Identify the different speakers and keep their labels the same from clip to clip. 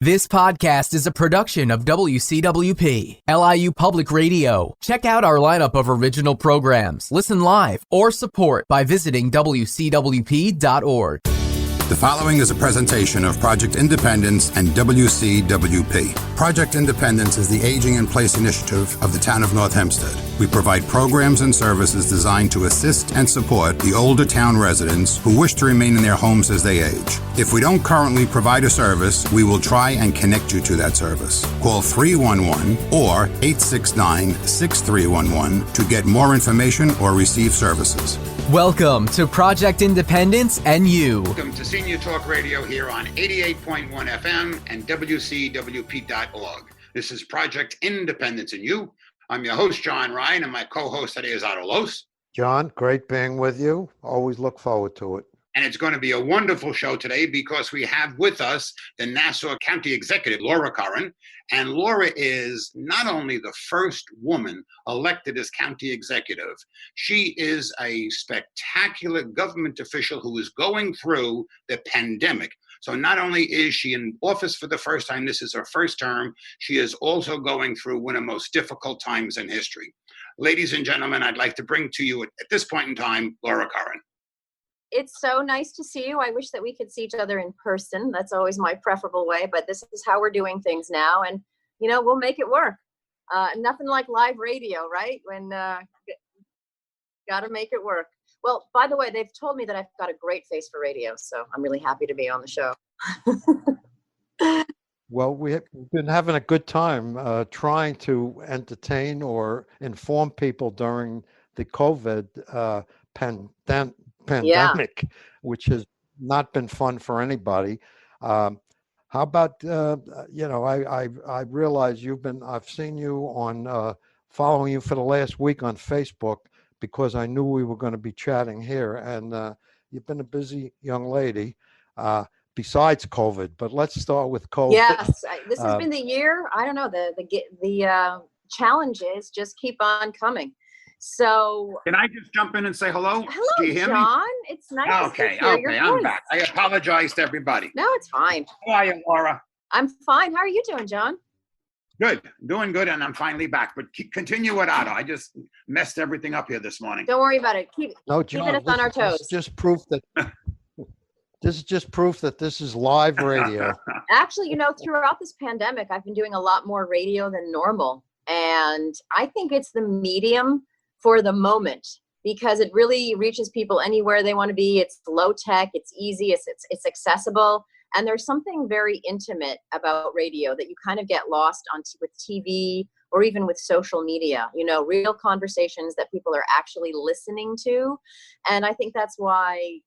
Speaker 1: This podcast is a production of WCWP, LIU Public Radio. Check out our lineup of original programs, listen live, or support by visiting WCWP.org.
Speaker 2: The following is a presentation of Project Independence and WCWP. Project Independence is the Aging in Place initiative of the town of North Hempstead. We provide programs and services designed to assist and support the older town residents who wish to remain in their homes as they age. If we don't currently provide a service, we will try and connect you to that service. Call 311 or 869-6311 to get more information or receive services.
Speaker 1: Welcome to Project Independence and You.
Speaker 3: Welcome to Senior Talk Radio here on 88.1 FM and WCWP.org. This is Project Independence and You. I'm your host, John Ryan, and my co-host today is Loshe.
Speaker 4: John, great being with you. Always look forward to it.
Speaker 3: And it's going to be a wonderful show today because we have with us the Nassau County Executive, Curran. And Laura is not only the first woman elected as county executive, she is a spectacular government official who is going through the pandemic. So not only is she in office for the first time, this is her first term, she is also going through one of the most difficult times in history. Ladies and gentlemen, I'd like to bring to you at this point in time, Curran.
Speaker 5: It's so nice to see you. I wish that we could see each other in person. That's always my preferable way, but this is how we're doing things now. And, you know, we'll make it work. Nothing like live radio, right? When got to make it work. Well, by the way, they've told me that I've got a great face for radio, so I'm really happy to be on the show.
Speaker 4: Well, we've been having a good time trying to entertain or inform people during the COVID pandemic, which has not been fun for anybody. How about, I realize I've seen you on, following you for the last week on Facebook because I knew we were going to be chatting here, and you've been a busy young lady besides COVID, but let's start with COVID.
Speaker 5: Yes, this has been the year. I don't know, the challenges just keep on coming. So
Speaker 3: can I just jump in and say hello?
Speaker 5: Hello,
Speaker 3: do you hear
Speaker 5: John.
Speaker 3: Me?
Speaker 5: It's nice to hear your voice.
Speaker 3: I'm back. I apologize to everybody.
Speaker 5: No, it's fine.
Speaker 3: How are you, Laura?
Speaker 5: I'm fine. How are you doing, John?
Speaker 3: Good, doing good, and I'm finally back. But continue with Otto. I just messed everything up here this morning.
Speaker 5: Don't worry about it. Keep keeping us on our toes.
Speaker 4: This is just proof that this is live radio.
Speaker 5: Actually, you know, throughout this pandemic, I've been doing a lot more radio than normal, and I think it's the medium for the moment because it really reaches people anywhere they want to be. It's low tech, it's easy, it's accessible, and there's something very intimate about radio that you kind of get lost on with TV or even with social media. You know, real conversations that people are actually listening to, and I think that's why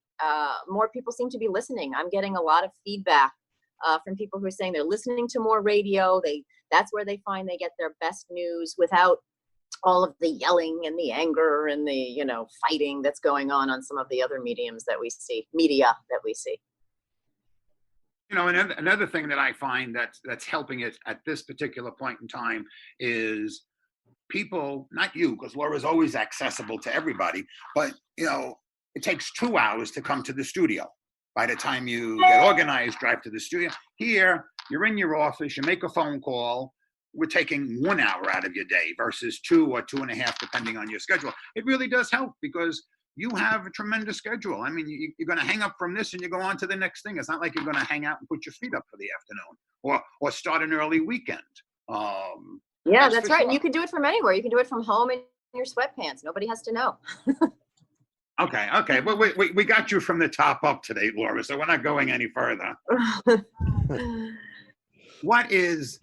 Speaker 5: more people seem to be listening. I'm getting a lot of feedback from people who are saying they're listening to more radio. That's where they find they get their best news without all of the yelling and the anger and the, you know, fighting that's going on some of the other media that we see.
Speaker 3: You know, another thing that I find that's helping it at this particular point in time is people, not you, because Laura's always accessible to everybody, but, you know, it takes 2 hours to come to the studio. By the time you get organized, drive to the studio. Here, you're in your office, you make a phone call. We're taking 1 hour out of your day versus 2 or 2.5, depending on your schedule. It really does help because you have a tremendous schedule. I mean, you're going to hang up from this and you go on to the next thing. It's not like you're going to hang out and put your feet up for the afternoon or start an early weekend.
Speaker 5: Yeah, that's right. Sure. And you can do it from anywhere. You can do it from home in your sweatpants. Nobody has to know.
Speaker 3: Okay. Well, we got you from the top up today, Laura, so we're not going any further. What is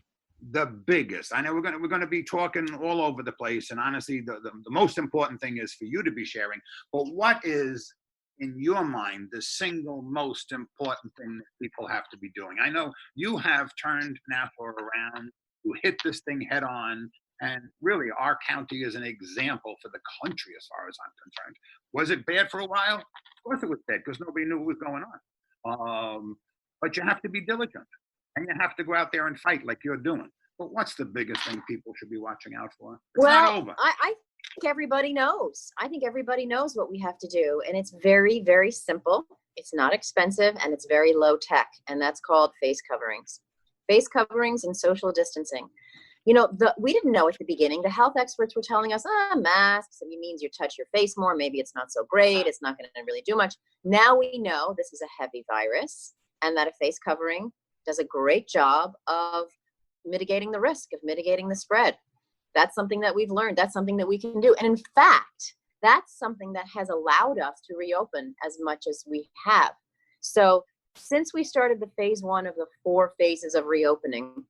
Speaker 3: the biggest? I know we're going to be talking all over the place, and honestly, the most important thing is for you to be sharing. But what is, in your mind, the single most important thing that people have to be doing? I know you have turned Nassau around. You hit this thing head on, and really, our county is an example for the country as far as I'm concerned. Was it bad for a while? Of course, it was bad because nobody knew what was going on. But you have to be diligent. And you have to go out there and fight like you're doing. But what's the biggest thing people should be watching out for? It's not over.
Speaker 5: I think everybody knows. I think everybody knows what we have to do. And it's very, very simple. It's not expensive and it's very low tech. And that's called face coverings. face coverings and social distancing. We didn't know at the beginning. The health experts were telling us, masks, it means you touch your face more. Maybe it's not so great. It's not going to really do much. Now we know this is a heavy virus and that a face covering does a great job of mitigating the risk, of mitigating the spread. That's something that we've learned. That's something that we can do. And in fact, that's something that has allowed us to reopen as much as we have. So since we started the phase 1 of the 4 phases of reopening,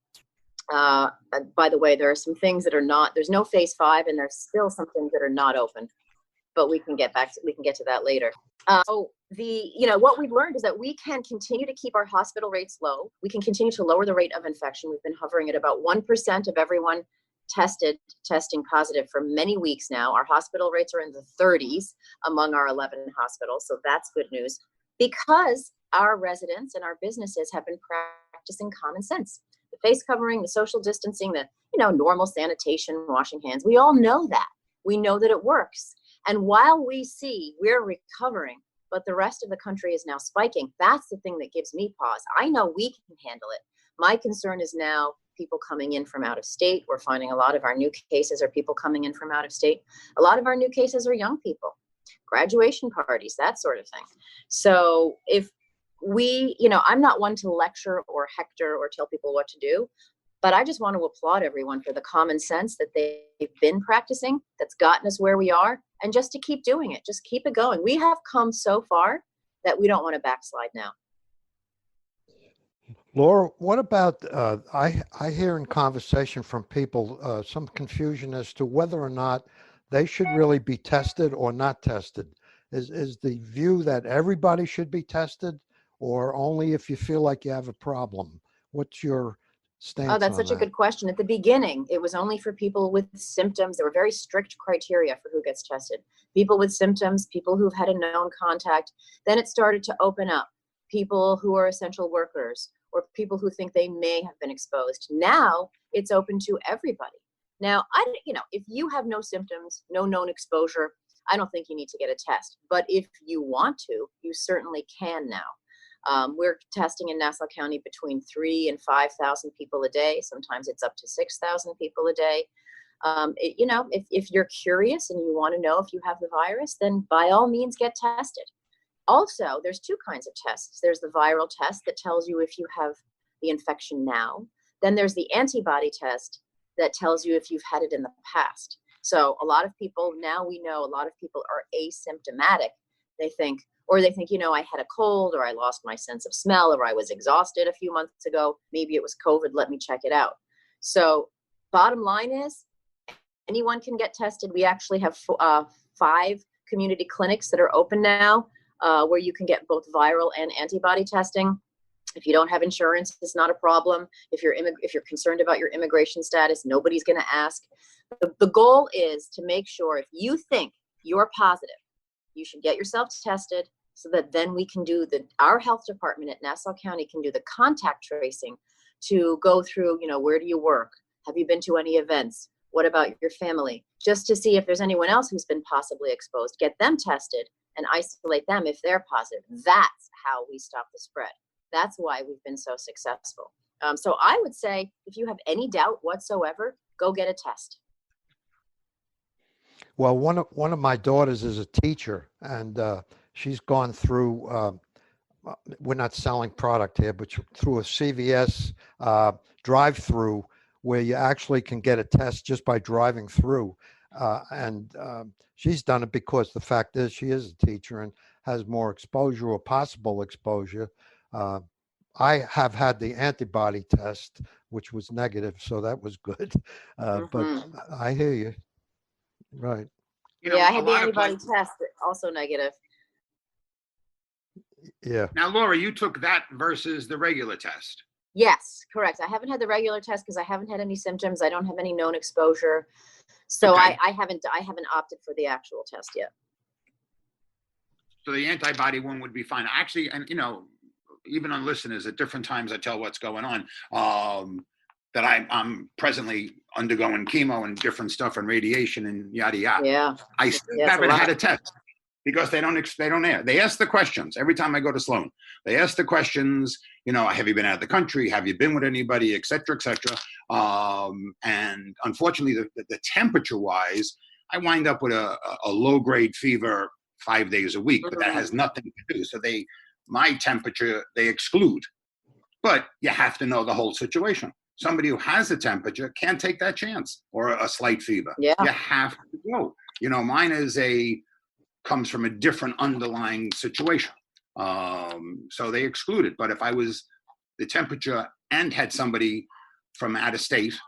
Speaker 5: by the way, there are some things that are not, there's no phase 5, and there's still some things that are not open, but we can get to that later. What we've learned is that we can continue to keep our hospital rates low. We can continue to lower the rate of infection. We've been hovering at about 1% of everyone testing positive for many weeks now. Our hospital rates are in the 30s among our 11 hospitals. So that's good news, because our residents and our businesses have been practicing common sense. The face covering, the social distancing, the normal sanitation, washing hands. We all know that. We know that it works. And while we're recovering, but the rest of the country is now spiking, that's the thing that gives me pause. I know we can handle it. My concern is now people coming in from out of state. We're finding a lot of our new cases are people coming in from out of state. A lot of our new cases are young people, graduation parties, that sort of thing. So if I'm not one to lecture or hector or tell people what to do, but I just want to applaud everyone for the common sense that they've been practicing, that's gotten us where we are, and just to keep doing it, just keep it going. We have come so far that we don't want to backslide now.
Speaker 4: Laura, what about, I hear in conversation from people some confusion as to whether or not they should really be tested or not tested. Is the view that everybody should be tested, or only if you feel like you have a problem? What's your stance on that?
Speaker 5: Oh, that's such a good question. At the beginning, it was only for people with symptoms. There were very strict criteria for who gets tested. People with symptoms, people who've had a known contact. Then it started to open up. People who are essential workers, or people who think they may have been exposed. Now it's open to everybody. Now, if you have no symptoms, no known exposure, I don't think you need to get a test. But if you want to, you certainly can now. We're testing in Nassau County between 3,000 and 5,000 people a day. Sometimes it's up to 6,000 people a day. If you're curious and you want to know if you have the virus, then by all means get tested. Also, there's 2 kinds of tests. There's the viral test that tells you if you have the infection now. Then there's the antibody test that tells you if you've had it in the past. So a lot of people, now we know a lot of people are asymptomatic. They think, I had a cold, or I lost my sense of smell, or I was exhausted a few months ago. Maybe it was COVID. Let me check it out. So bottom line is, anyone can get tested. We actually have 5 community clinics that are open now, where you can get both viral and antibody testing. If you don't have insurance, it's not a problem. If you're concerned about your immigration status, nobody's going to ask. The goal is to make sure, if you think you're positive, you should get yourself tested, so that then we can do our health department at Nassau County can do the contact tracing to go through, where do you work? Have you been to any events? What about your family? Just to see if there's anyone else who's been possibly exposed, get them tested and isolate them if they're positive. That's how we stop the spread. That's why we've been so successful. So I would say, if you have any doubt whatsoever, go get a test.
Speaker 4: Well, one of my daughters is a teacher, and she's gone through, we're not selling product here, but through a CVS drive-through, where you actually can get a test just by driving through. And she's done it because the fact is she is a teacher and has more exposure, or possible exposure. I have had the antibody test, which was negative, so that was good. But I hear you. Right.
Speaker 5: I had the antibody test, also negative.
Speaker 4: Yeah.
Speaker 3: Now, Laura, you took that versus the regular test.
Speaker 5: Yes, correct. I haven't had the regular test because I haven't had any symptoms. I don't have any known exposure. So
Speaker 3: Okay.
Speaker 5: I haven't opted for the actual test yet.
Speaker 3: So the antibody one would be fine. Actually, and even on listeners, at different times I tell what's going on. That I'm presently undergoing chemo and different stuff and radiation and yada yada.
Speaker 5: Yeah.
Speaker 3: I still haven't had a test. because they don't ask. They ask the questions every time I go to Sloan. They ask the questions, have you been out of the country? Have you been with anybody, et cetera, et cetera. And unfortunately, the temperature wise, I wind up with a low grade fever 5 days a week, but that has nothing to do. So my temperature, they exclude, but you have to know the whole situation. Somebody who has a temperature can't take that chance, or a slight fever.
Speaker 5: Yeah.
Speaker 3: You have to go. Mine comes from a different underlying situation. So they exclude it. But if I was the temperature and had somebody from out of state,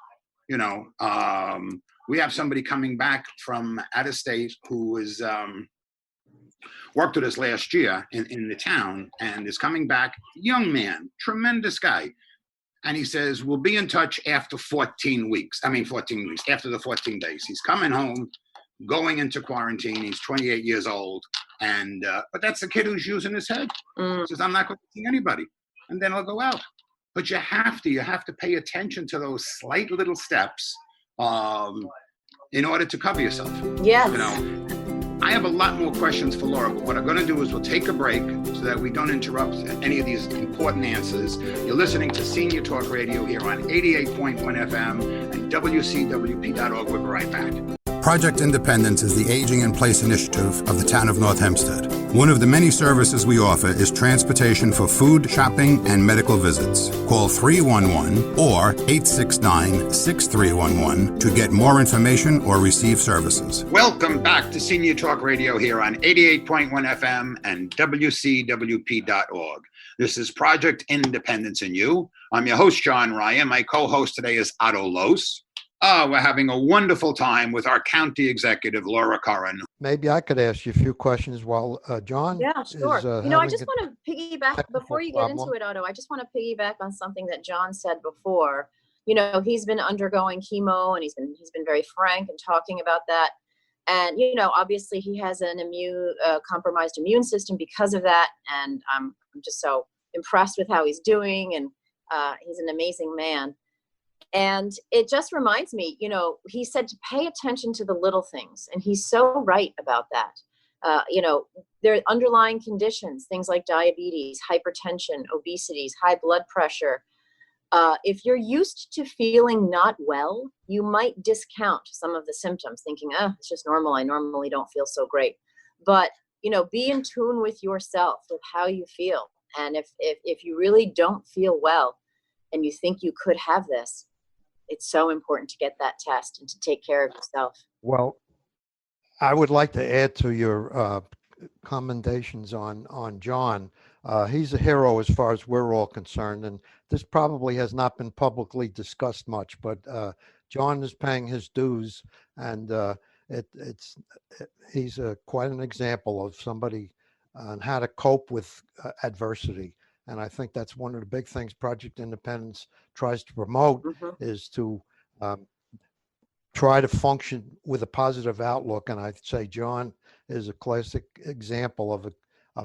Speaker 3: we have somebody coming back from out of state who was worked with us last year in the town and is coming back, young man, tremendous guy. And he says, we'll be in touch after 14 weeks, after the 14 days. He's coming home, going into quarantine. He's 28 years old. And, but that's the kid who's using his head. He says, I'm not going to see anybody. And then I'll go out. But you have to pay attention to those slight little steps in order to cover yourself.
Speaker 5: Yes.
Speaker 3: I have a lot more questions for Laura, but what I'm going to do is we'll take a break so that we don't interrupt any of these important answers. You're listening to Senior Talk Radio here on 88.1 FM and WCWP.org. We'll be right back.
Speaker 2: Project Independence is the Aging in Place initiative of the town of North Hempstead. One of the many services we offer is transportation for food, shopping, and medical visits. Call 311 or 869-6311 to get more information or receive services.
Speaker 3: Welcome back to Senior Talk Radio here on 88.1 FM and WCWP.org. This is Project Independence in You. I'm your host, Jonn Ryan. My co-host today is Otto Loshe. We're having a wonderful time with our county executive, Laura Curran.
Speaker 4: Maybe I could ask you a few questions while Jonn.
Speaker 5: Yeah, sure.
Speaker 4: Is,
Speaker 5: I just want to piggyback before you get into it, Otto. I just want to piggyback on something that Jonn said before. He's been undergoing chemo, and he's been very frank and talking about that. And obviously he has an compromised immune system because of that. And I'm just so impressed with how he's doing, and he's an amazing man. And it just reminds me, he said to pay attention to the little things. And he's so right about that. There are underlying conditions, things like diabetes, hypertension, obesity, high blood pressure. If you're used to feeling not well, you might discount some of the symptoms, thinking, it's just normal. I normally don't feel so great. But, be in tune with yourself, with how you feel. And if you really don't feel well and you think you could have this, it's so important to get that test and to take care of yourself.
Speaker 4: Well, I would like to add to your commendations on Jonn. He's a hero as far as we're all concerned, and this probably has not been publicly discussed much, but Jonn is paying his dues, and he's quite an example of somebody on how to cope with adversity. And I think that's one of the big things Project Independence tries to promote, is to try to function with a positive outlook. And I'd say Jonn is a classic example of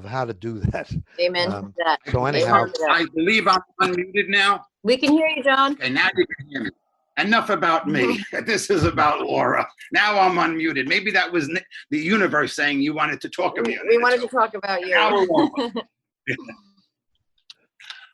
Speaker 4: how to do that.
Speaker 5: Amen to that.
Speaker 4: So anyhow,
Speaker 3: I believe I'm unmuted now.
Speaker 5: We can hear you, Jonn.
Speaker 3: Okay, now you can hear me. Enough about me. This is about Laura. Now I'm unmuted. Maybe that was the universe saying you wanted to talk about me.
Speaker 5: We wanted to talk about you.
Speaker 3: Now we're wrong.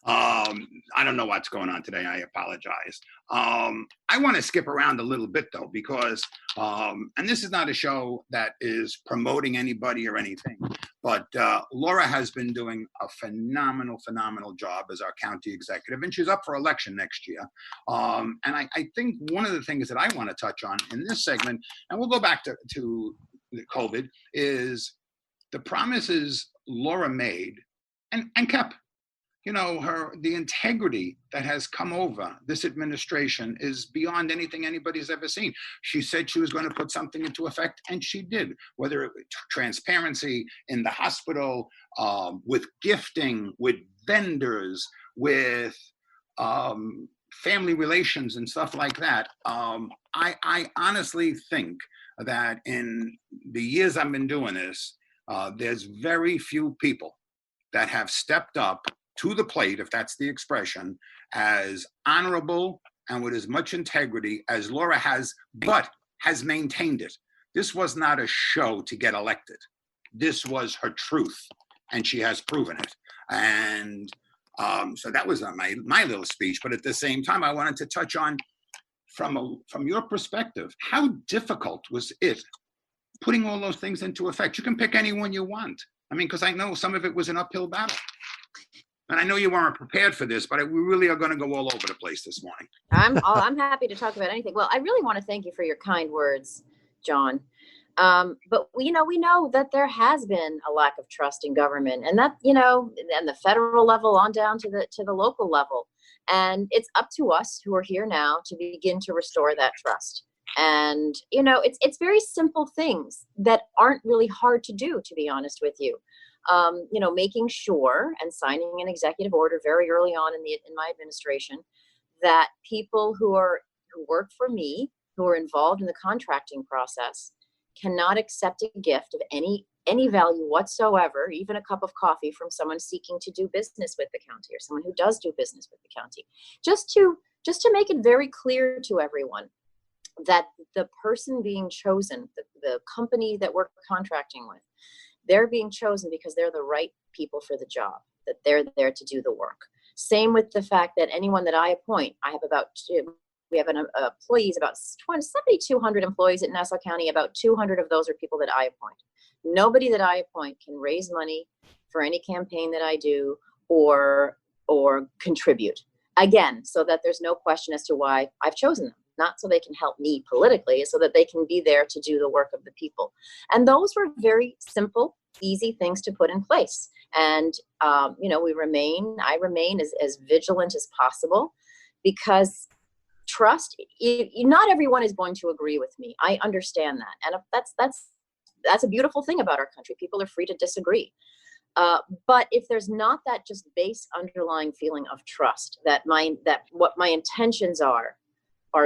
Speaker 3: I don't know what's going on today. I apologize. I want to skip around a little bit though, because, and this is not a show that is promoting anybody or anything, but Laura has been doing a phenomenal job as our county executive, and she's up for election next year. And I think one of the things that I want to touch on in this segment, and we'll go back to the COVID, is the promises Laura made and kept. The integrity that has come over this administration is beyond anything anybody's ever seen. She said she was going to put something into effect, and she did, whether it was transparency in the hospital, with gifting, with vendors, with family relations and stuff like that. I honestly think that in the years I've been doing this, there's very few people that have stepped up to the plate, if that's the expression, as honorable and with as much integrity as Laura has, but has maintained it. This was not a show to get elected. this was her truth, and she has proven it. And so that was my little speech. But at the same time, I wanted to touch on, from your perspective, how difficult was it putting all those things into effect? You can pick anyone you want. I mean, because I know some of it was an uphill battle. And I know you weren't prepared for this, but we really are going to go all over the place this morning.
Speaker 5: I'm happy to talk about anything. Well, I really want to thank you for your kind words, John. But we know that there has been a lack of trust in government, and that, and the federal level on down to the local level. And it's up to us who are here now to begin to restore that trust. And, it's very simple things that aren't really hard to do, to be honest with you. Making sure and signing an executive order very early on in my administration that people who work for me, who are involved in the contracting process, cannot accept a gift of any value whatsoever, even a cup of coffee, from someone seeking to do business with the county or someone who does do business with the county. Just to make it very clear to everyone that the person being chosen, the company that we're contracting with, they're being chosen because they're the right people for the job, that they're there to do the work. Same with the fact that anyone that I appoint, we have employees, about 7,200 employees at Nassau County. About 200 of those are people that I appoint. Nobody that I appoint can raise money for any campaign that I do or contribute. Again, so that there's no question as to why I've chosen them. Not so they can help me politically, so that they can be there to do the work of the people. And those were very simple, easy things to put in place. And, I remain as vigilant as possible, because trust, not everyone is going to agree with me. I understand that. And that's a beautiful thing about our country. People are free to disagree. But if there's not that just base underlying feeling of trust, that what my intentions are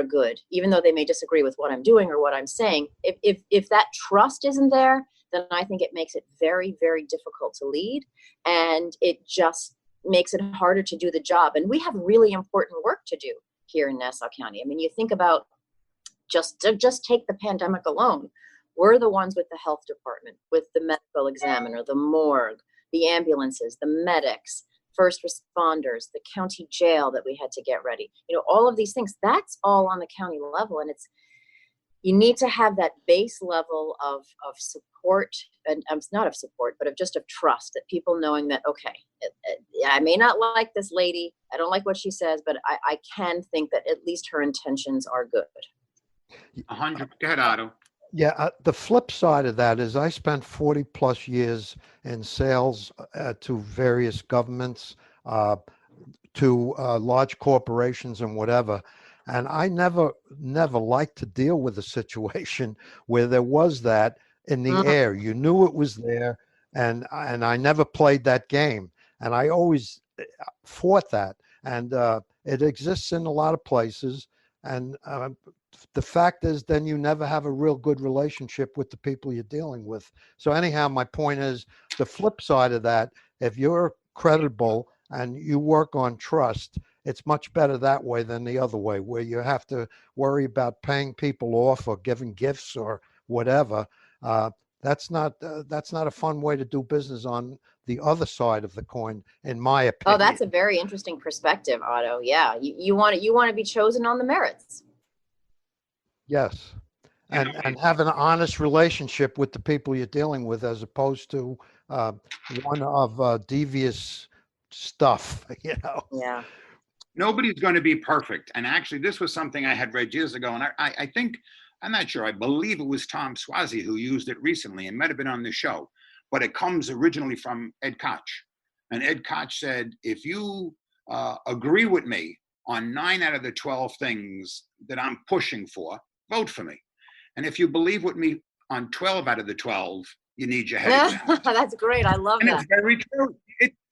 Speaker 5: good, even though they may disagree with what I'm doing or what I'm saying, if that trust isn't there, then I think it makes it very, very difficult to lead, and it just makes it harder to do the job. And we have really important work to do here in Nassau County. I mean, you think about just take the pandemic alone. We're the ones with the health department, with the medical examiner, the morgue, the ambulances, the medics, first responders, the county jail that we had to get ready. All of these things, that's all on the county level. And you need to have that base level of support, and not of support, but of trust, that people knowing that, okay, I may not like this lady, I don't like what she says, but I can think that at least her intentions are good.
Speaker 3: 100. Go ahead, Otto.
Speaker 4: Yeah, the flip side of that is I spent 40 plus years in sales to various governments, to large corporations and whatever. And I never liked to deal with a situation where there was that in the air. You knew it was there, and I never played that game. And I always fought that. And it exists in a lot of places. And the fact is, then you never have a real good relationship with the people you're dealing with. So anyhow, my point is, the flip side of that, if you're credible and you work on trust, it's much better that way than the other way, where you have to worry about paying people off or giving gifts or whatever. That's not a fun way to do business on the other side of the coin, in my opinion.
Speaker 5: Oh, that's a very interesting perspective, Otto. Yeah, you want to be chosen on the merits.
Speaker 4: Yes, and have an honest relationship with the people you're dealing with, as opposed to one of devious stuff.
Speaker 5: Yeah.
Speaker 3: Nobody's going to be perfect. And actually, this was something I had read years ago, and I think, I'm not sure, I believe it was Tom Swazi who used it recently, and might have been on the show, but it comes originally from Ed Koch. And Ed Koch said, if you agree with me on 9 out of the 12 things that I'm pushing for, vote for me. And if you believe with me on 12 out of the 12, you need your head examined.
Speaker 5: That's great. I love
Speaker 3: and
Speaker 5: that.
Speaker 3: It's very true.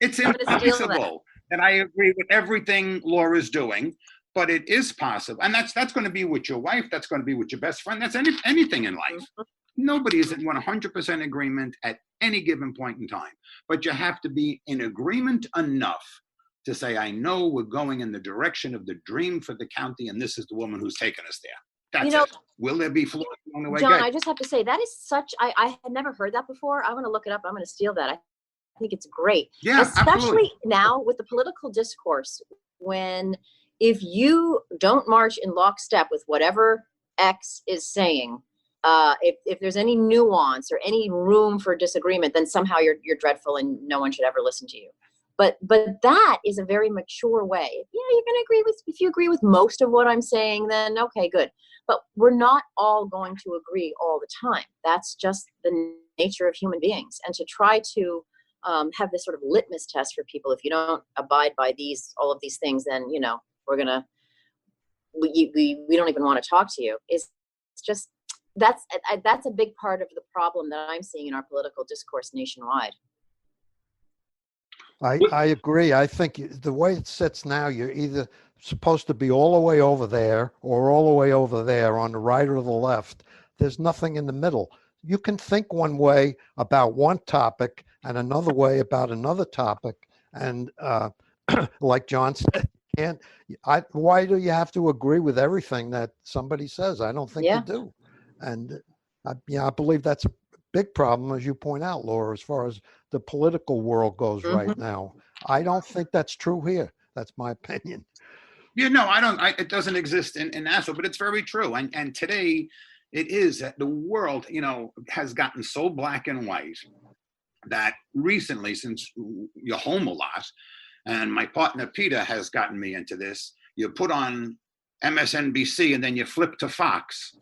Speaker 3: It's impossible that I agree with everything Laura's doing, but it is possible. And that's going to be with your wife. That's going to be with your best friend. That's anything in life. Nobody is in 100% agreement at any given point in time. But you have to be in agreement enough to say, I know we're going in the direction of the dream for the county, and this is the woman who's taken us there. That's
Speaker 5: You know,
Speaker 3: it. Will there be flaws along the way?
Speaker 5: John,
Speaker 3: Good.
Speaker 5: I just have to say that is such, I had never heard that before. I'm going to look it up. I'm going to steal that. I think it's great.
Speaker 3: Yeah,
Speaker 5: Especially
Speaker 3: absolutely.
Speaker 5: now with the political discourse, when if you don't march in lockstep with whatever X is saying, if there's any nuance or any room for disagreement, then somehow you're dreadful and no one should ever listen to you. But that is a very mature way. Yeah, you're going to agree with, if you agree with most of what I'm saying, then okay, good. But we're not all going to agree all the time. That's just the nature of human beings. And to try to have this sort of litmus test for people, if you don't abide by all of these things, then we're gonna we don't even want to talk to you. It's just that's a big part of the problem that I'm seeing in our political discourse nationwide.
Speaker 4: I agree. I think the way it sits now, you're either supposed to be all the way over there or all the way over there on the right or the left. There's nothing in the middle. You can think one way about one topic and another way about another topic. And like John said, why do you have to agree with everything that somebody says? I don't think you do. And I believe that's a big problem, as you point out, Laura, as far as the political world goes right now. I don't think that's true here. That's my opinion.
Speaker 3: I don't. It doesn't exist in Nassau, but it's very true. And today, it is that the world, has gotten so black and white that recently, since you're home a lot, and my partner Peter has gotten me into this, you put on MSNBC and then you flip to Fox,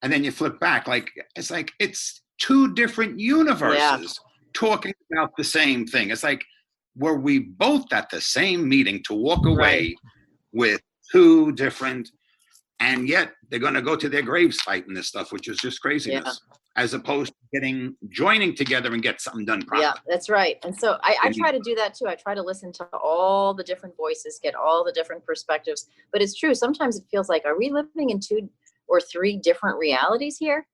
Speaker 3: and then you flip back. It's two different universes talking about the same thing. It's like, were we both at the same meeting to walk away with two different, and yet they're going to go to their graves fighting this stuff, which is just craziness, as opposed to joining together and get something done properly.
Speaker 5: Yeah, that's right. And so I try to do that too. I try to listen to all the different voices, get all the different perspectives. But it's true. Sometimes it feels like, are we living in 2 or 3 different realities here?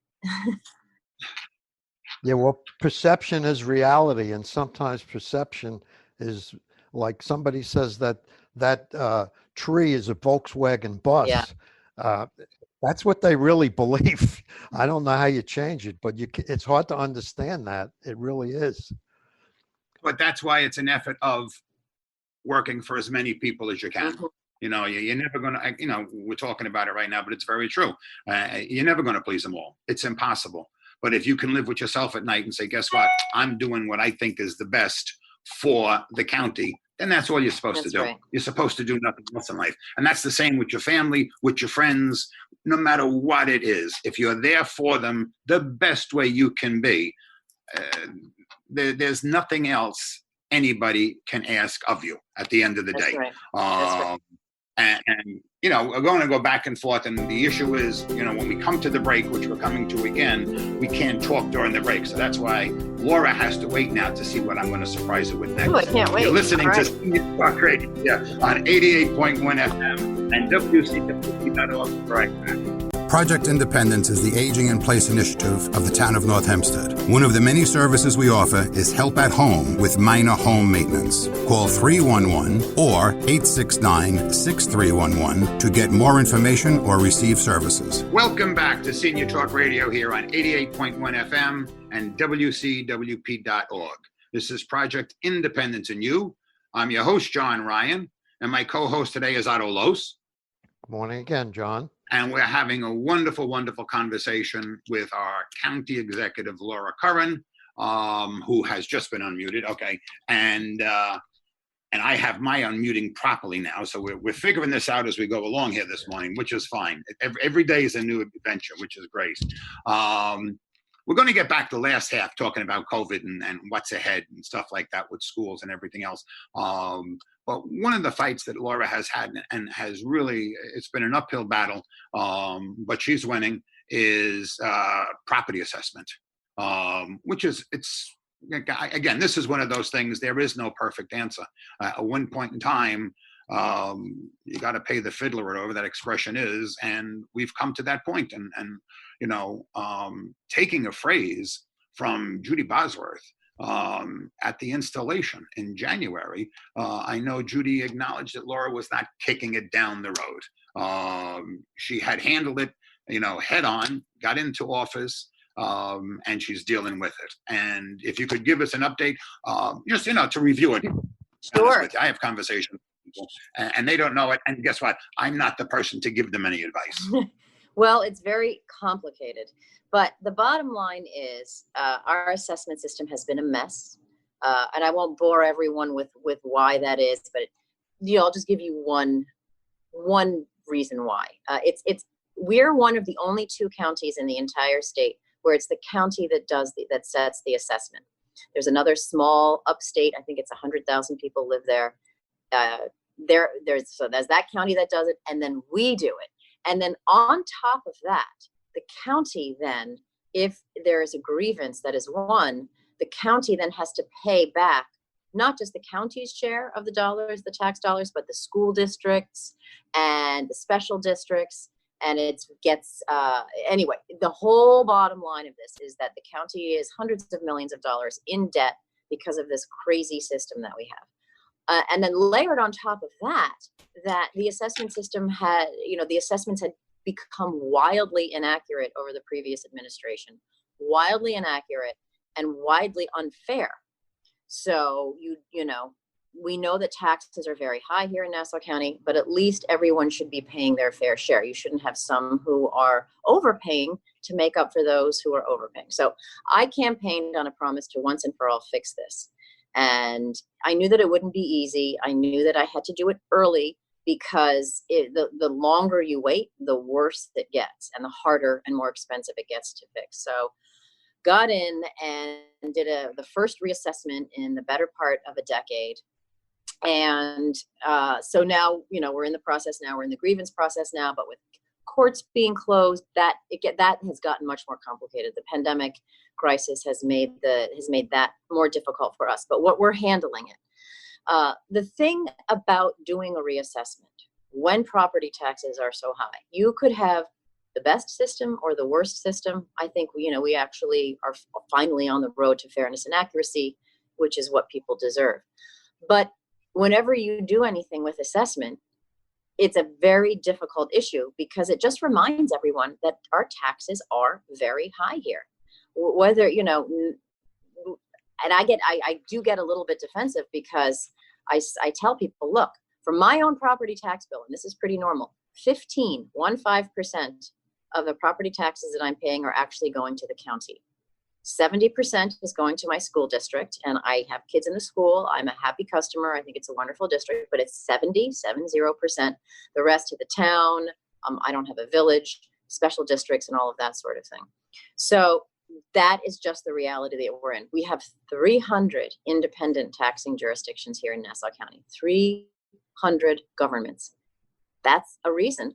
Speaker 4: Yeah, well, perception is reality, and sometimes perception is like somebody says that tree is a Volkswagen bus. That's what they really believe. I don't know how you change it, but it's hard to understand that. It really is.
Speaker 3: But that's why it's an effort of working for as many people as you can. You're never going to, we're talking about it right now, but it's very true. You're never going to please them all. It's impossible. But if you can live with yourself at night and say, guess what? I'm doing what I think is the best for the county, then that's all you're supposed to do. Right. You're supposed to do nothing else in life. And that's the same with your family, with your friends, no matter what it is. If you're there for them the best way you can be, there's nothing else anybody can ask of you at the end of the day.
Speaker 5: Right. That's right.
Speaker 3: And we're going to go back and forth. And the issue is, when we come to the break, which we're coming to again, we can't talk during the break. So that's why Laura has to wait now to see what I'm going to surprise her with next.
Speaker 5: Oh, I can't wait.
Speaker 3: You're listening to Senior Talk Radio on 88.1 FM and WCWP.org. Right back.
Speaker 2: Project Independence is the Aging in Place initiative of the town of North Hempstead. One of the many services we offer is help at home with minor home maintenance. Call 311 or 869-6311 to get more information or receive services.
Speaker 3: Welcome back to Senior Talk Radio here on 88.1 FM and WCWP.org. This is Project Independence and You. I'm your host, John Ryan, and my co-host today is Otto Loshe.
Speaker 4: Good morning again, John.
Speaker 3: And we're having a wonderful, wonderful conversation with our county executive, Laura Curran, who has just been unmuted. Okay. And I have my unmuting properly now. So we're figuring this out as we go along here this morning, which is fine. Every day is a new adventure, which is great. We're going to get back to the last half talking about COVID and what's ahead and stuff like that with schools and everything else. But one of the fights that Laura has had and has really, it's been an uphill battle, but she's winning, is property assessment, which is, again, this is one of those things, there is no perfect answer. At one point in time, you got to pay the fiddler, whatever that expression is, and we've come to that point. And taking a phrase from Judy Bosworth, at the installation in January, I know Judy acknowledged that Laura was not kicking it down the road. She had handled it head on, got into office, and she's dealing with it. And if you could give us an update, just, to review it.
Speaker 5: Sure.
Speaker 3: I have conversations with people and they don't know it. And guess what? I'm not the person to give them any advice.
Speaker 5: Well, it's very complicated. But the bottom line is our assessment system has been a mess. And I won't bore everyone with why that is, but I'll just give you one reason why. We're one of the only 2 counties in the entire state where it's the county that sets the assessment. There's another small upstate. I think it's 100,000 people live there. There's that county that does it, and then we do it. And then on top of that, the county then, if there is a grievance that is won, the county then has to pay back not just the county's share of the dollars, the tax dollars, but the school districts and the special districts. And it gets, anyway, the whole bottom line of this is that the county is hundreds of millions of dollars in debt because of this crazy system that we have. And then layered on top of that the assessment system had, the assessments had become wildly inaccurate over the previous administration, wildly inaccurate and widely unfair. So, we know that taxes are very high here in Nassau County, but at least everyone should be paying their fair share. You shouldn't have some who are overpaying to make up for those who are overpaying. So I campaigned on a promise to once and for all fix this. And I knew that it wouldn't be easy. I knew that I had to do it early because the longer you wait, the worse it gets and the harder and more expensive it gets to fix. So got in and did the first reassessment in the better part of a decade. And so now, we're in the process now, we're in the grievance process now, but with courts being closed, that has gotten much more complicated. The pandemic crisis has made that more difficult for us, but we're handling it. The thing about doing a reassessment when property taxes are so high, you could have the best system or the worst system. I think we actually are finally on the road to fairness and accuracy, which is what people deserve. But whenever you do anything with assessment, it's a very difficult issue because it just reminds everyone that our taxes are very high here. Whether, and I do get a little bit defensive because I tell people, look, for my own property tax bill, and this is pretty normal, 15% of the property taxes that I'm paying are actually going to the county. 70% is going to my school district, and I have kids in the school. I'm a happy customer. I think it's a wonderful district, but it's 70%. The rest to the town. I don't have a village, special districts, and all of that sort of thing. So that is just the reality that we're in. We have 300 independent taxing jurisdictions here in Nassau County, 300 governments. That's a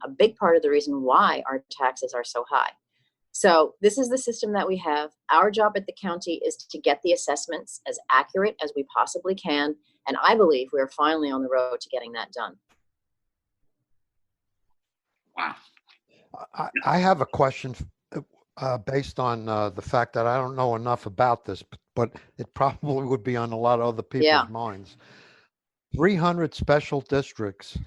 Speaker 5: big part of the reason why our taxes are so high. So this is the system that we have. Our job at the county is to get the assessments as accurate as we possibly can. And I believe we're finally on the road to getting that done.
Speaker 3: Wow.
Speaker 4: I have a question based on the fact that I don't know enough about this, but it probably would be on a lot of other people's minds. 300 special districts.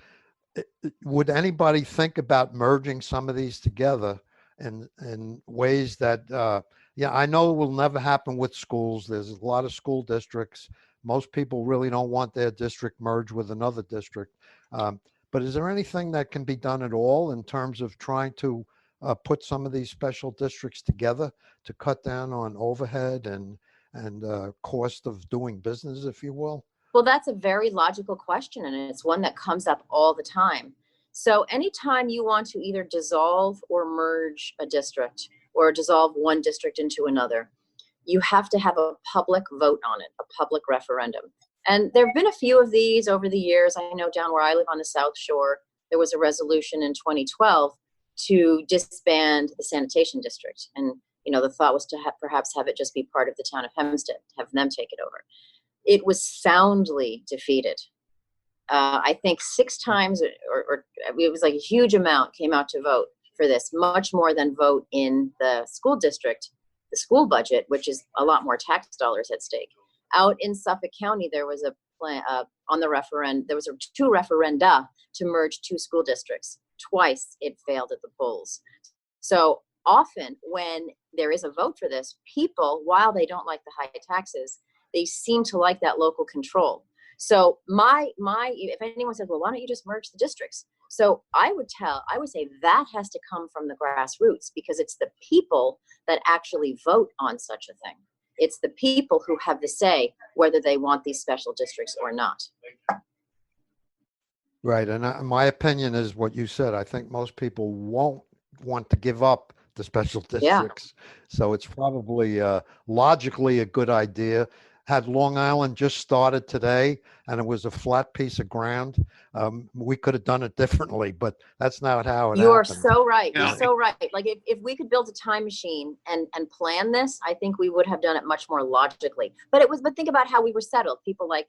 Speaker 4: Would anybody think about merging some of these together in ways that, I know will never happen with schools. There's a lot of school districts. Most people really don't want their district merged with another district. But is there anything that can be done at all in terms of trying to put some of these special districts together to cut down on overhead and cost of doing business, if you will?
Speaker 5: Well, that's a very logical question, and it's one that comes up all the time. So anytime you want to either dissolve or merge a district or dissolve one district into another, you have to have a public vote on it, a public referendum. And there have been a few of these over the years. I know down where I live on the South Shore, there was a resolution in 2012 to disband the sanitation district. And, the thought was to perhaps have it just be part of the town of Hempstead, have them take it over. It was soundly defeated. I think 6 times, or it was like a huge amount came out to vote for this, much more than vote in the school district, the school budget, which is a lot more tax dollars at stake. Out in Suffolk County, there was a plan on the referendum. There was 2 referenda to merge 2 school districts. Twice it failed at the polls. So often when there is a vote for this, people, while they don't like the high taxes, they seem to like that local control. So if anyone says, well, why don't you just merge the districts? So I would say that has to come from the grassroots, because it's the people that actually vote on such a thing. It's the people who have the say whether they want these special districts or not.
Speaker 4: Right. And my opinion is what you said. I think most people won't want to give up the special districts. So it's probably logically a good idea. Had Long Island just started today and it was a flat piece of ground, we could have done it differently, but that's not how it
Speaker 5: You are
Speaker 4: happened.
Speaker 5: so right.
Speaker 3: Yeah.
Speaker 5: You're so right. Like if we could build a time machine and plan this, I think we would have done it much more logically. But think about how we were settled. People like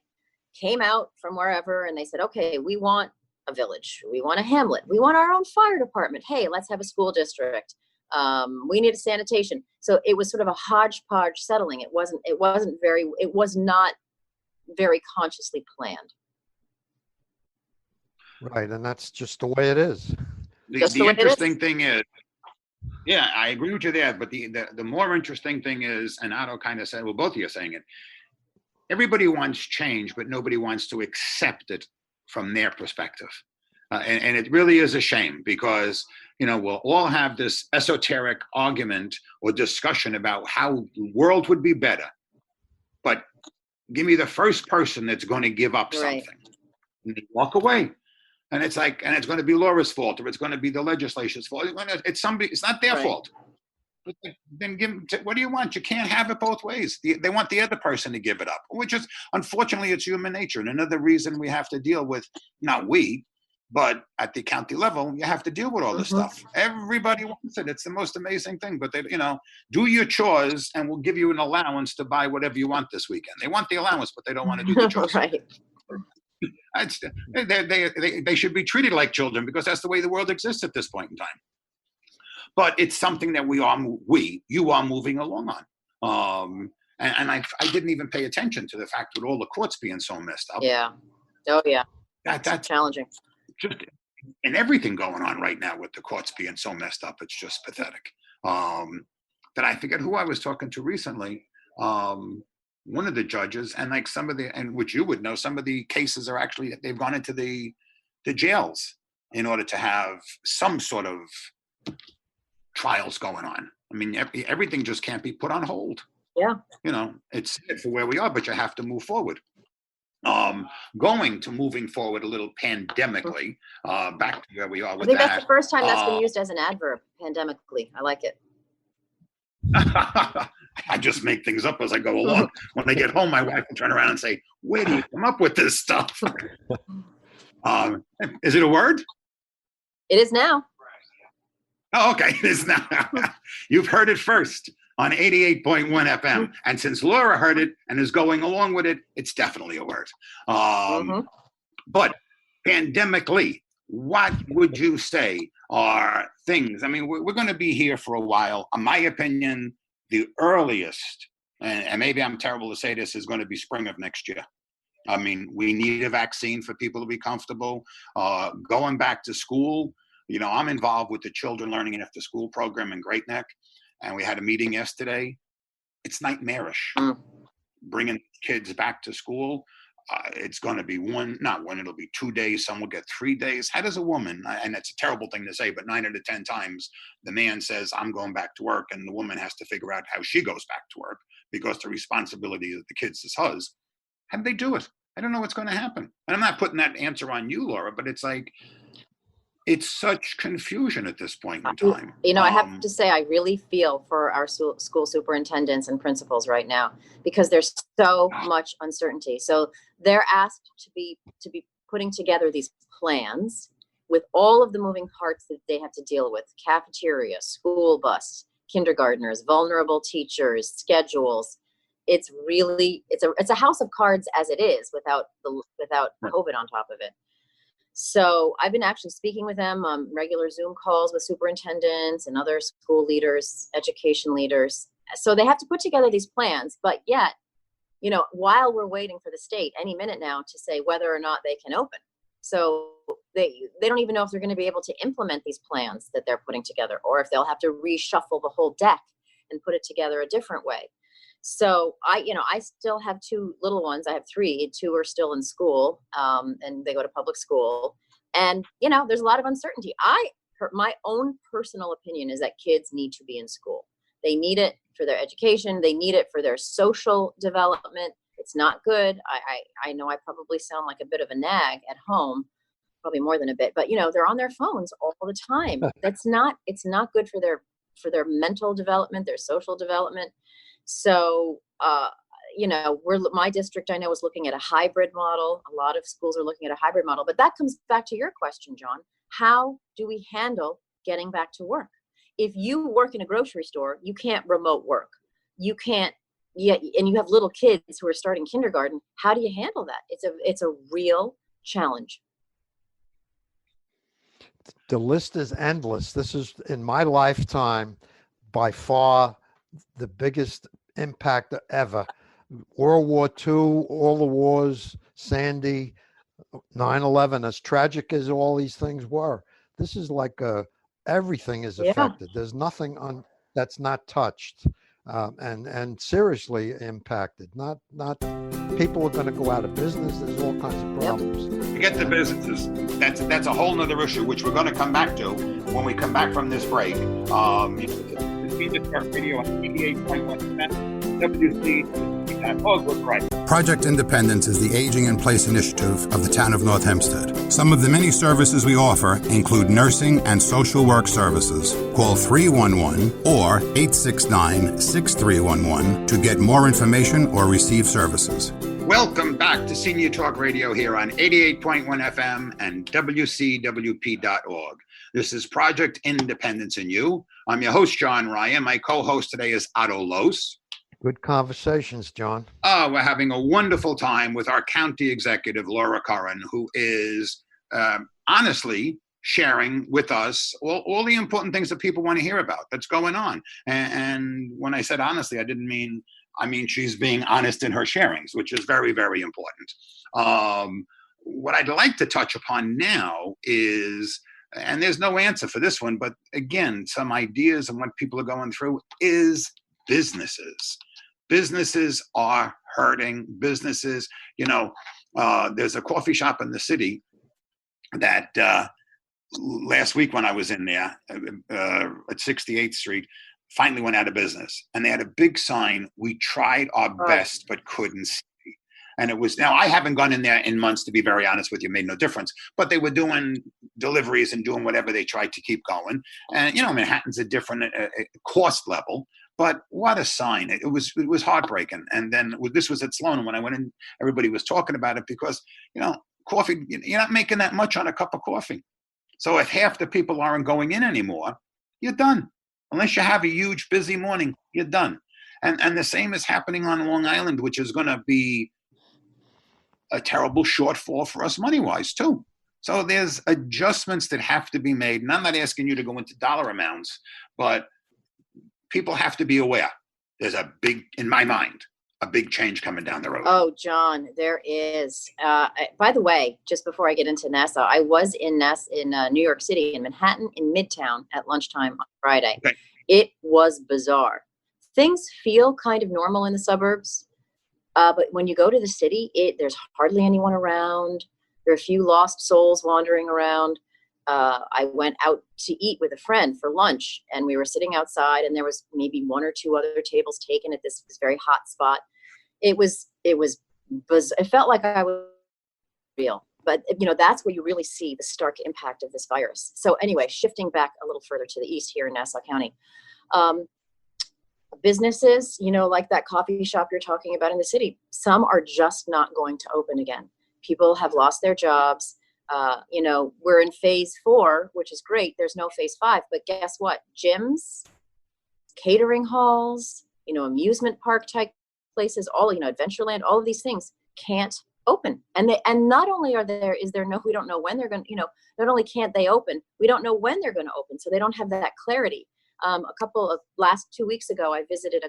Speaker 5: came out from wherever and they said, okay, we want a village, we want a hamlet, we want our own fire department. Hey, let's have a school district. We need a sanitation. So it was sort of a hodgepodge settling. It was not very consciously planned.
Speaker 4: Right. And that's just the way it is.
Speaker 3: The interesting thing is, yeah, I agree with you there. But the more interesting thing is, and Otto kind of said, well, both of you are saying it, everybody wants change, but nobody wants to accept it from their perspective. And it really is a shame, because, we'll all have this esoteric argument or discussion about how the world would be better. But give me the first person that's going to give up something. And they walk away. And it's like, and it's going to be Laura's fault, or it's going to be the legislature's fault. It's not their fault. But then what do you want? You can't have it both ways. They want the other person to give it up, which is, unfortunately, it's human nature. And another reason we have to deal with, not we, but at the county level, you have to deal with all this stuff. Everybody wants it. It's the most amazing thing. But they, do your chores and we'll give you an allowance to buy whatever you want this weekend. They want the allowance, but they don't want to do the chores. Right. They should be treated like children, because that's the way the world exists at this point in time. But it's something that you are moving along on. And I didn't even pay attention to the fact with all the courts being so messed up.
Speaker 5: Yeah. Oh yeah.
Speaker 3: That's
Speaker 5: challenging.
Speaker 3: Just, and everything going on right now with the courts being so messed up, it's just pathetic. That I forget who I was talking to recently. One of the judges, and like and which you would know, some of the cases are actually, they've gone into the jails in order to have some sort of trials going on. I mean, everything just can't be put on hold.
Speaker 5: Yeah.
Speaker 3: It's for where we are, but you have to move forward. Moving forward a little pandemically, back to where we are with that.
Speaker 5: I think that's the first time that's been used as an adverb, pandemically. I like it.
Speaker 3: I just make things up as I go along. When I get home, my wife will turn around and say, where do you come up with this stuff? Is it a word?
Speaker 5: It is now.
Speaker 3: Oh, okay. It is now. You've heard it first on 88.1 FM. And since Laura heard it and is going along with it, it's definitely a word. But pandemically, what would you say are things? I mean, we're going to be here for a while. In my opinion, the earliest, and maybe I'm terrible to say this, is going to be spring of next year. I mean, we need a vaccine for people to be comfortable. Going back to school, I'm involved with the Children Learning After School program in Great Neck, and we had a meeting yesterday. It's nightmarish bringing kids back to school. It's going to be it'll be 2 days. Some will get 3 days. How does a woman, and it's a terrible thing to say, but 9 out of 10 times, the man says, I'm going back to work, and the woman has to figure out how she goes back to work, because the responsibility of the kids is hers. How do they do it? I don't know what's going to happen. And I'm not putting that answer on you, Laura, but it's like, it's such confusion at this point in time.
Speaker 5: I have to say, I really feel for our school superintendents and principals right now, because there's so much uncertainty. So they're asked to be putting together these plans with all of the moving parts that they have to deal with: cafeteria, school bus, kindergartners, vulnerable teachers, schedules. It's really, it's a house of cards as it is, without COVID on top of it. So I've been actually speaking with them on regular Zoom calls with superintendents and other school leaders, education leaders. So they have to put together these plans, but yet, while we're waiting for the state any minute now to say whether or not they can open. So they don't even know if they're going to be able to implement these plans that they're putting together, or if they'll have to reshuffle the whole deck and put it together a different way. So I still have two little ones. I have three. Two are still in school, and they go to public school. And there's a lot of uncertainty. My own personal opinion is that kids need to be in school. They need it for their education. They need it for their social development. It's not good. I know I probably sound like a bit of a nag at home, probably more than a bit, but they're on their phones all the time. It's not good for their mental development, their social development. So, my district, I know, is looking at a hybrid model. A lot of schools are looking at a hybrid model, but that comes back to your question, Jonn. How do we handle getting back to work? If you work in a grocery store, you can't remote work. You can't yet, and you have little kids who are starting kindergarten. How do you handle that? It's a real challenge.
Speaker 4: The list is endless. This is, in my lifetime, by far the biggest impact ever. World War II, all the wars, Sandy, 9/11, as tragic as all these things were, this is like everything is affected. There's nothing that's not touched, and seriously impacted. Not people are going to go out of business. There's all kinds of problems.
Speaker 3: Forget the businesses. That's a whole nother issue, which we're going to come back to when we come back from this break. Radio on 88.1 WC.org was right.
Speaker 2: Project Independence is the aging in place initiative of the town of North Hempstead. Some of the many services we offer include nursing and social work services. Call 311 or 869-6311 to get more information or receive services.
Speaker 3: Welcome back to Senior Talk Radio here on 88.1 FM and WCWP.org. This is Project Independence in You. I'm your host, John Ryan. My co-host today is Otto Loshe.
Speaker 4: Good conversations, John.
Speaker 3: We're having a wonderful time with our county executive, Laura Curran, who is honestly sharing with us all the important things that people want to hear about that's going on. And when I said honestly, I mean she's being honest in her sharings, which is very, very important. What I'd like to touch upon now is, and there's no answer for this one, but again, some ideas on what people are going through is businesses. Businesses are hurting. Businesses, there's a coffee shop in the city that last week when I was in there at 68th Street, finally went out of business. And they had a big sign, "We tried our best, but couldn't see." And it was, now I haven't gone in there in months, to be very honest with you, made no difference. But they were doing deliveries and doing whatever they tried to keep going. And, Manhattan's a different cost level. But what a sign. It was heartbreaking. And then this was at Sloan. When I went in, everybody was talking about it because, coffee, you're not making that much on a cup of coffee. So if half the people aren't going in anymore, you're done. Unless you have a huge busy morning, you're done. And the same is happening on Long Island, which is going to be a terrible shortfall for us money-wise too. So there's adjustments that have to be made. And I'm not asking you to go into dollar amounts, but people have to be aware. There's in my mind, a big change coming down the road.
Speaker 5: Oh, John, there is. By the way, just before I get into Nassau, I was in New York City, in Manhattan, in Midtown at lunchtime on Friday.
Speaker 3: Okay.
Speaker 5: It was bizarre. Things feel kind of normal in the suburbs, but when you go to the city, there's hardly anyone around. There are a few lost souls wandering around. I went out to eat with a friend for lunch, and we were sitting outside, and there was maybe one or two other tables taken at this very hot spot. It felt like I was real, but that's where you really see the stark impact of this virus. So anyway, shifting back a little further to the east here in Nassau County, businesses, like that coffee shop you're talking about in the city, some are just not going to open again. People have lost their jobs. We're in phase 4, which is great. There's no phase 5, but guess what? Gyms, catering halls, amusement park type places, all, Adventureland, all of these things can't open. And not only we don't know when they're going to, not only can't they open, we don't know when they're going to open. So they don't have that clarity. Last 2 weeks ago, I visited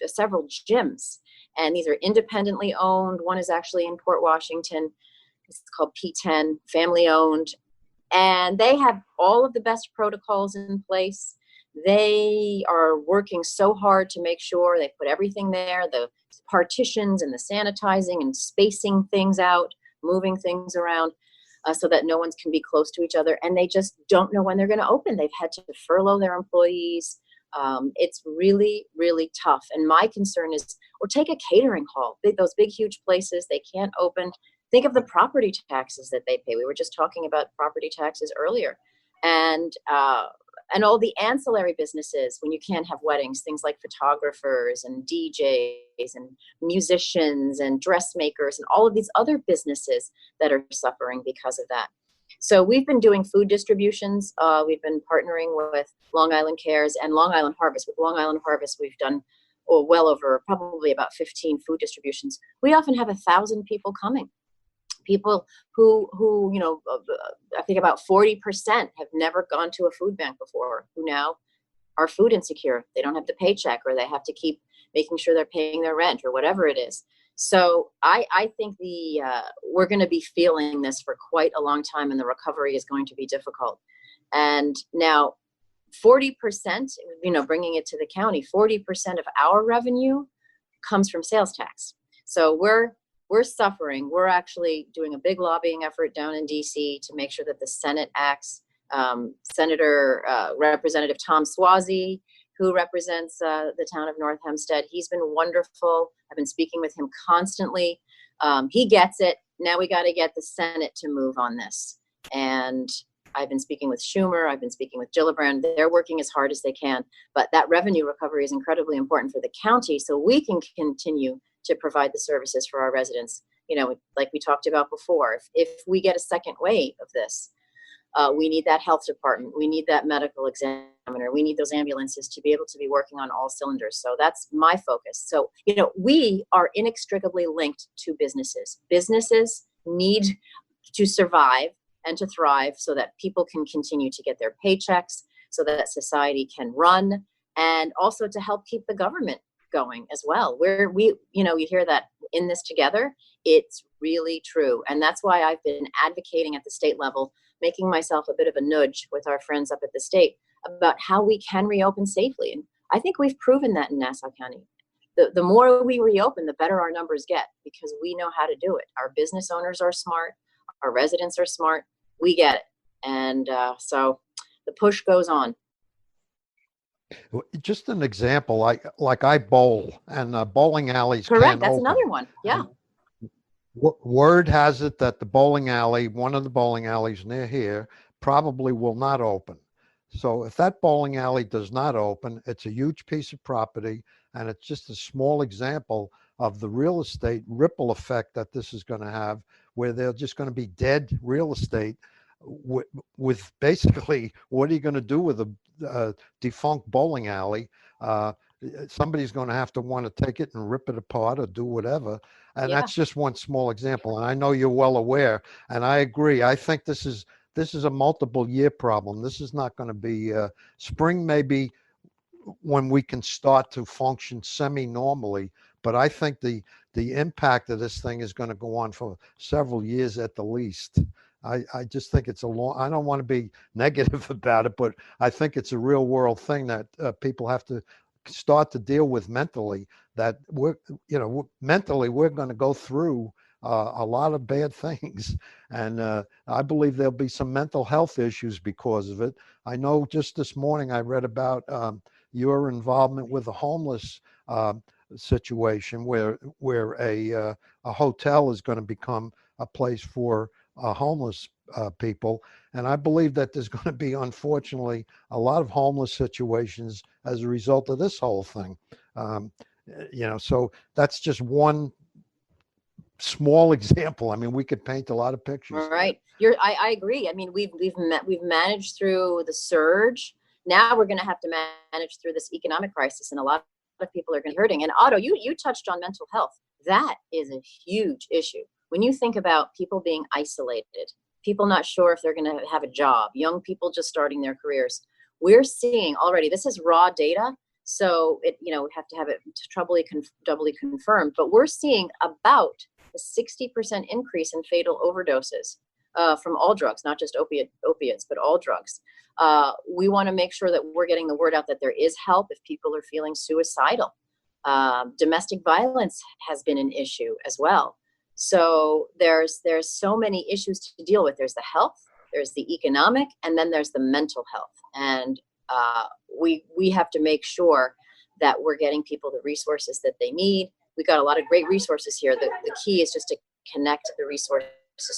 Speaker 5: several gyms, and these are independently owned. One is actually in Port Washington. It's called P10, family owned. And they have all of the best protocols in place. They are working so hard to make sure they put everything there, the partitions and the sanitizing and spacing things out, moving things around, so that no one's can be close to each other. And they just don't know when they're going to open. They've had to furlough their employees. It's really, really tough. And my concern is, or take a catering hall, those big, huge places, they can't open. Think of the property taxes that they pay. We were just talking about property taxes earlier. And all the ancillary businesses, when you can't have weddings, things like photographers and DJs and musicians and dressmakers and all of these other businesses that are suffering because of that. So we've been doing food distributions. We've been partnering with Long Island Cares and Long Island Harvest. With Long Island Harvest, we've done well over probably about 15 food distributions. We often have 1,000 people coming. People who I think about 40% have never gone to a food bank before, who now are food insecure. They don't have the paycheck, or they have to keep making sure they're paying their rent or whatever it is. So I think we're going to be feeling this for quite a long time, and the recovery is going to be difficult. And now 40%, bringing it to the county, 40% of our revenue comes from sales tax. So we're suffering. We're actually doing a big lobbying effort down in DC to make sure that the Senate acts. Representative Tom Suozzi, who represents the town of North Hempstead, he's been wonderful. I've been speaking with him constantly. He gets it. Now we got to get the Senate to move on this. And I've been speaking with Schumer. I've been speaking with Gillibrand. They're working as hard as they can. But that revenue recovery is incredibly important for the county, so we can continue to provide the services for our residents. Like we talked about before, if we get a second wave of this, we need that health department. We need that medical examiner. We need those ambulances to be able to be working on all cylinders. So that's my focus. So, we are inextricably linked to businesses. Businesses need to survive and to thrive so that people can continue to get their paychecks, so that society can run, and also to help keep the government going as well. You hear that in this together, it's really true. And that's why I've been advocating at the state level, making myself a bit of a nudge with our friends up at the state about how we can reopen safely. And I think we've proven that in Nassau County. The more we reopen, the better our numbers get, because we know how to do it. Our business owners are smart. Our residents are smart. We get it. And so the push goes on.
Speaker 4: Just an example, like I bowl, and bowling alleys
Speaker 5: Correct.
Speaker 4: can't
Speaker 5: That's
Speaker 4: open.
Speaker 5: another one. Yeah.
Speaker 4: Word has it that the bowling alley, one of the bowling alleys near here, probably will not open. So if that bowling alley does not open, it's a huge piece of property, and it's just a small example of the real estate ripple effect that this is going to have, where they're just going to be dead real estate with basically, what are you going to do with a defunct bowling alley? Somebody's going to have to want to take it and rip it apart or do whatever. And
Speaker 5: Yeah.
Speaker 4: that's just one small example. And I know you're well aware, and I agree. I think this is a multiple year problem. This is not going to be spring, maybe when we can start to function semi-normally. But I think the impact of this thing is going to go on for several years at the least. I just think it's I don't want to be negative about it, but I think it's a real world thing that people have to start to deal with mentally, that mentally we're going to go through a lot of bad things. And I believe there'll be some mental health issues because of it. I know just this morning I read about your involvement with the homeless situation, where a hotel is going to become a place for homeless people. And I believe that there's going to be, unfortunately, a lot of homeless situations as a result of this whole thing. So that's just one small example. I mean, we could paint a lot of pictures.
Speaker 5: Right. I agree. I mean, we've managed through the surge. Now we're going to have to manage through this economic crisis, and a lot of people are going to be hurting. And Otto, you touched on mental health. That is a huge issue. When you think about people being isolated, people not sure if they're going to have a job, young people just starting their careers, we're seeing already, this is raw data, so we have to have it doubly confirmed, but we're seeing about a 60% increase in fatal overdoses from all drugs, not just opiates, but all drugs. We want to make sure that we're getting the word out that there is help if people are feeling suicidal. Domestic violence has been an issue as well. So there's so many issues to deal with. There's the health, there's the economic, and then there's the mental health. And we have to make sure that we're getting people the resources that they need. We've got a lot of great resources here. The key is just to connect the resources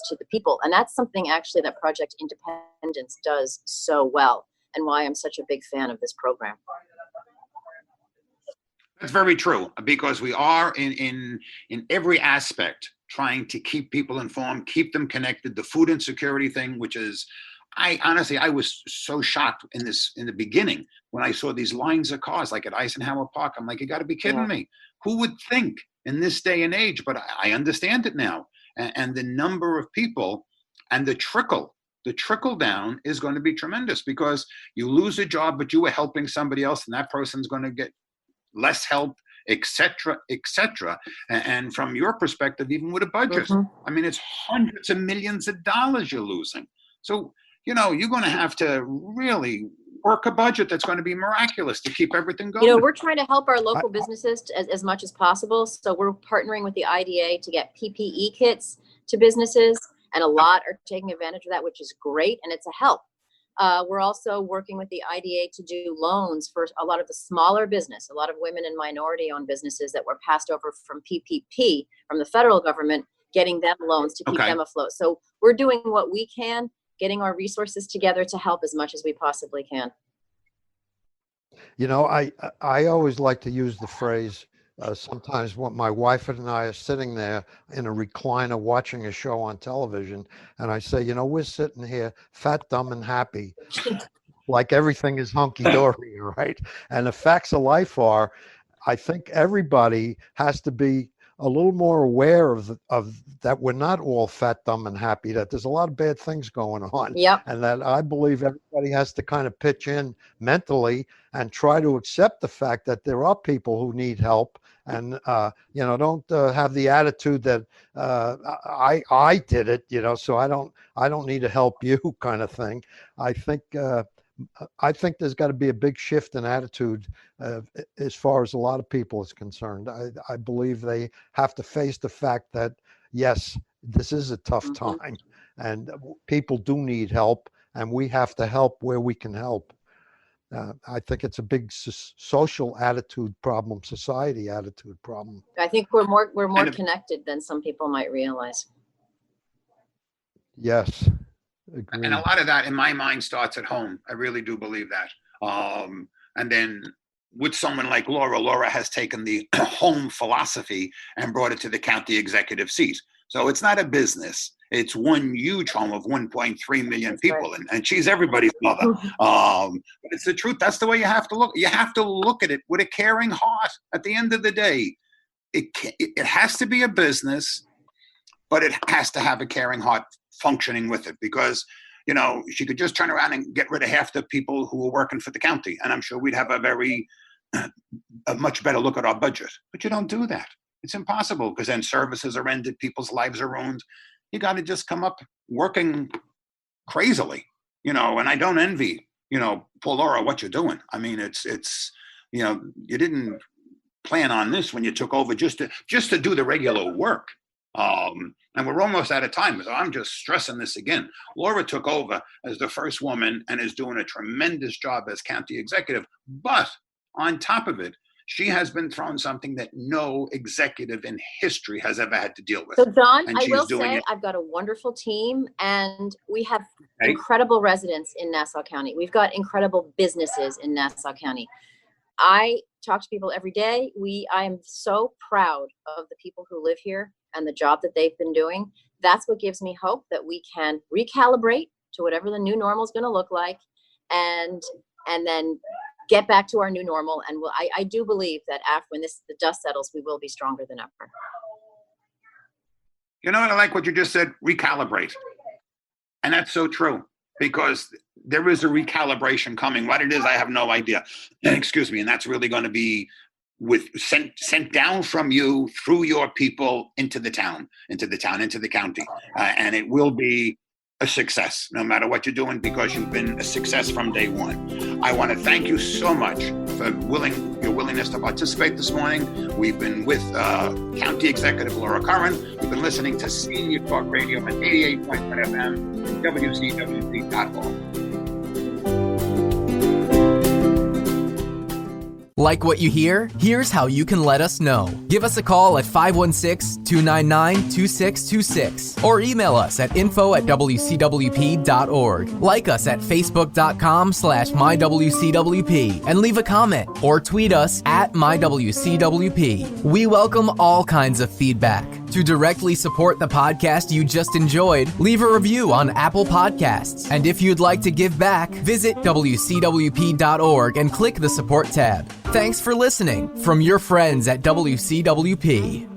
Speaker 5: to the people. And that's something actually that Project Independence does so well, and why I'm such a big fan of this program.
Speaker 3: That's very true, because we are in every aspect trying to keep people informed, keep them connected. The food insecurity thing, which is, I honestly was so shocked in the beginning when I saw these lines of cars like at Eisenhower Park. I'm like, you got to be kidding me. Who would think in this day and age? But I understand it now. And the number of people and the trickle down is going to be tremendous, because you lose a job, but you were helping somebody else, and that person's going to get less help, etc., etc. And from your perspective, even with a budget, I mean, it's hundreds of millions of dollars you're losing. So, you're going to have to really work a budget that's going to be miraculous to keep everything going.
Speaker 5: We're trying to help our local businesses as much as possible. So we're partnering with the IDA to get PPE kits to businesses, and a lot are taking advantage of that, which is great, and it's a help. We're also working with the IDA to do loans for a lot of the smaller business, a lot of women and minority-owned businesses that were passed over from PPP, from the federal government, getting them loans to keep them afloat. So we're doing what we can, getting our resources together to help as much as we possibly can.
Speaker 4: I always like to use the phrase, sometimes when my wife and I are sitting there in a recliner watching a show on television, and I say, we're sitting here fat, dumb, and happy, like everything is hunky-dory, right? And the facts of life are, I think everybody has to be a little more aware of that we're not all fat, dumb, and happy, that there's a lot of bad things going on.
Speaker 5: Yep.
Speaker 4: And that I believe everybody has to kind of pitch in mentally and try to accept the fact that there are people who need help, and don't have the attitude that I did it, so I don't need to help you kind of thing. I think there's got to be a big shift in attitude as far as a lot of people is concerned. I believe they have to face the fact that, yes, this is a tough time, and people do need help, and we have to help where we can help. I think it's a big social attitude problem, society attitude problem.
Speaker 5: I think we're more connected than some people might realize.
Speaker 4: Yes.
Speaker 3: And a lot of that, in my mind, starts at home. I really do believe that. And then with someone like Laura has taken the home philosophy and brought it to the county executive seat. So it's not a business. It's one huge home of 1.3 million people, and she's everybody's mother. But it's the truth. That's the way you have to look. You have to look at it with a caring heart. At the end of the day, it has to be a business, but it has to have a caring heart functioning with it, because she could just turn around and get rid of half the people who are working for the county, and I'm sure we'd have a much better look at our budget. But you don't do that. It's impossible, because then services are ended, people's lives are ruined. You got to just come up working crazily, and I don't envy, poor Laura, what you're doing. I mean, it's you didn't plan on this when you took over just to do the regular work. And we're almost out of time, so I'm just stressing this again. Laura took over as the first woman and is doing a tremendous job as county executive. But on top of it, she has been thrown something that no executive in history has ever had to deal with.
Speaker 5: So, John, I will say I've got a wonderful team, and we have incredible residents in Nassau County. We've got incredible businesses in Nassau County. I talk to people every day. I am so proud of the people who live here and the job that they've been doing. That's what gives me hope that we can recalibrate to whatever the new normal is going to look like, and then get back to our new normal. And I do believe that after when the dust settles, we will be stronger than ever.
Speaker 3: I like what you just said, recalibrate. And that's so true, because there is a recalibration coming. What it is, I have no idea. Excuse me. And that's really going to be sent down from you through your people into the county, and it will be a success no matter what you're doing, because you've been a success from day one. I want to thank you so much for your willingness to participate this morning. We've been with County Executive Laura Curran. We've been listening to Senior Talk Radio on 88.1 FM and WCWP.org.
Speaker 1: Like what you hear? Here's how you can let us know. Give us a call at 516-299-2626 or email us at info@wcwp.org. Like us at facebook.com/mywcwp and leave a comment or tweet us at mywcwp. We welcome all kinds of feedback. To directly support the podcast you just enjoyed, leave a review on Apple Podcasts. And if you'd like to give back, visit wcwp.org and click the support tab. Thanks for listening from your friends at WCWP.